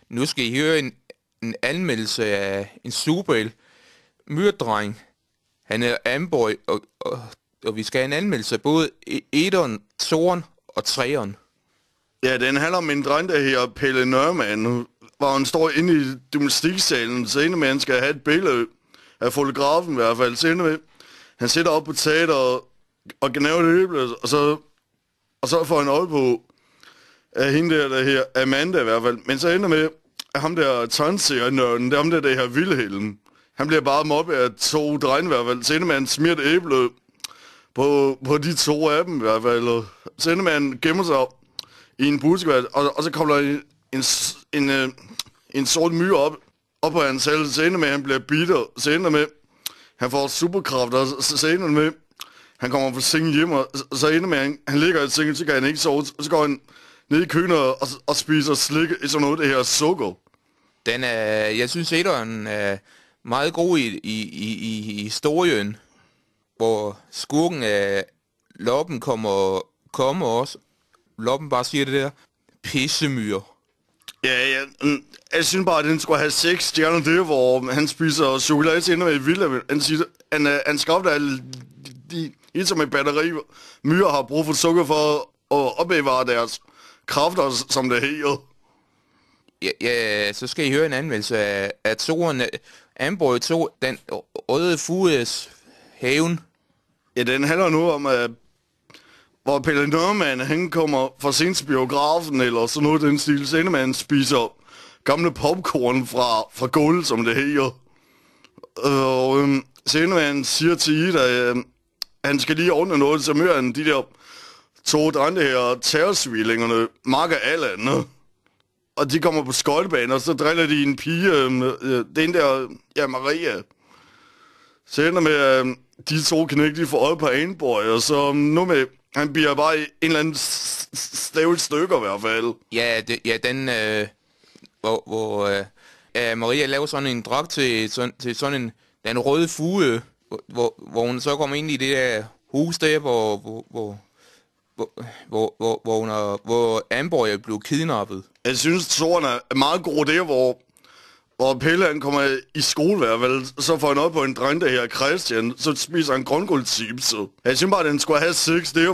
Nu skal I høre en anmeldelse af en superhelt, Myrdreng. Han er Amboy, og vi skal have en anmeldelse af både etteren, toeren og treeren. Ja, den handler om en dreng, der hedder Pelle Nørman, hvor han står inde i gymnastiksalen, så ender med, at han skal have et billede af fotografen i hvert fald. Så ender med, han sidder op på teater og gnaver det æble, og så får han øje på af hende der her Amanda i hvert fald. Men så ender med, at ham der tegneserienørden, det er ham der her Vilhelm. Han bliver bare mobbet af to drenge i hvert fald. Så ender med, at han smider et æble på de to af dem i hvert fald. Så ender med, at han gemmer sig i en buskevand, og så kommer der en sort myre op på hans hals. Så ender med, at han bliver bitter. Så ender med, at han får superkræfter. Så ender med, han kommer fra sengen hjem, og så ender med, at han ligger i sengen, så kan han ikke sove. Så går han ned i køkkenet og spiser slik i sådan noget, det her sukker. Jeg synes, etteren er meget god i historien, hvor skurken af Loppen kommer også. Loppen bare siger det der, pissemyre. Ja, jeg synes bare, at den skulle have 6 stjerner der, hvor han spiser chokolade til med vildt. Han siger, han skabte alle de som et batteri. Myrer har brug for sukker for at opbevare deres kræfter, som det hedder. Ja, så skal I høre en anmeldelse af toren. Amboy 2, den røde fugles haven. Ja, den handler nu om, hvor Pelle Nørman, han kommer fra sent til biografen, eller sådan noget den stil. Så ender man spiser gamle popcorn fra gulv, som det hedder. Og så ender man siger til Ida, han skal lige ordne noget, så møder han de der to drenge her, terrorsvillingerne, Mark og Allan. Og de kommer på skøjtebanen, og så driller de en pige, den der, ja, Maria. Så ender med, de to knæk, de får øje på Amboy, og så nu med, han bliver bare en eller anden stævlet stykker i hvert fald. Ja, den, hvor Maria laver sådan en dragt til sådan en, den røde fuge, hvor hun så kommer ind i det der hus der, hvor Amboy er blevet kidnappet. Jeg synes, toren er meget god der, hvor Pelle han kommer i skole i hvert fald, så får han op på en dreng, der her Christian, så spiser han grønkålchips. Jeg synes bare, at den skulle have 6 der,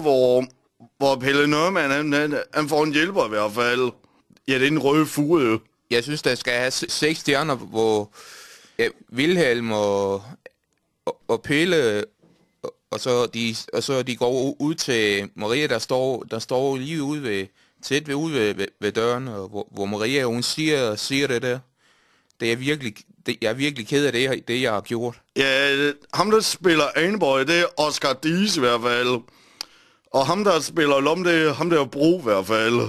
hvor Pelle Nørman, han får en hjælper i hvert fald. Ja, det er en røde fuge. Jeg synes, der skal have 6 stjerner, hvor Vilhelm og Pelle, og så de går ud til Maria, der står lige ude tæt ved døren, og hvor Maria, hun siger det der. Jeg er virkelig ked af det, jeg har gjort. Ja, ham der spiller Amboy, det er Oscar Dies i hvert fald. Og ham der spiller Lom, det er ham der Bro i hvert fald.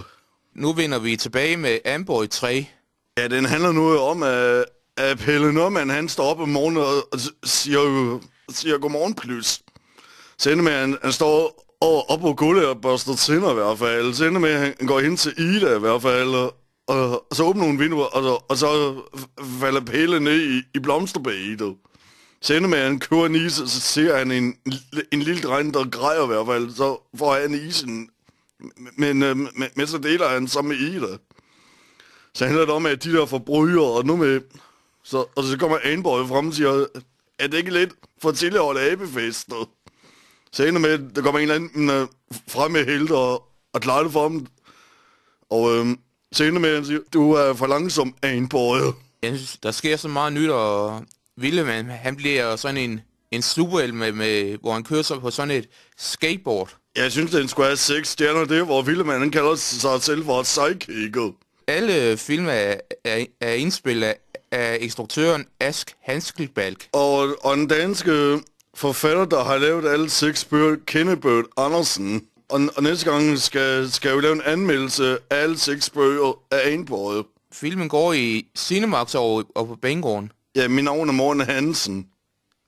Nu vender vi tilbage med Amboy 3. Ja, den handler nu om, at Pelle Nørman, han står op om morgenen og siger godmorgen plus. Så ender med, at han står op på gulvet og børster tænder i hvert fald. Så ender med, at han går hen til Ida i hvert fald. Og så åbner hun vinduer, og så falder Pelle ned i blomsterbedet. Så ender med, at han kører en is, så ser han en lille dreng, der græder i hvert fald. Så får han isen, men så deler han sammen med Ida. Så handler det om, at de der forbrydere, og nu med... Og så kommer Amboy frem og siger, er det ikke lidt for tidligt at holde abefester? Så ender med, at der kommer en eller anden frem med helt og klarer det for dem. Og så ender med, at han siger, du er for langsom, Amboy. Jeg synes, der sker så meget nyt, og Vilhelm, han bliver sådan en superhelt, hvor han kører sig på sådan et skateboard. Jeg synes, den skulle have 6 stjerner der, hvor Vilhelm, han kalder sig selv for et sidekick. Alle film er indspillet af instruktøren Ask Hanskelbalg. Og den danske forfatter, der har lavet alle 6 bøger, Kenneth Andersen. Og næste gang skal vi lave en anmeldelse af alle 6 bøger af Amboy. Filmen går i Cinemax og på Banegården. Ja, mit navn er Morten Hansen.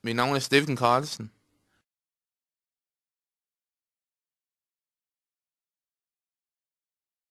Mit navn er Steffen Carlsen.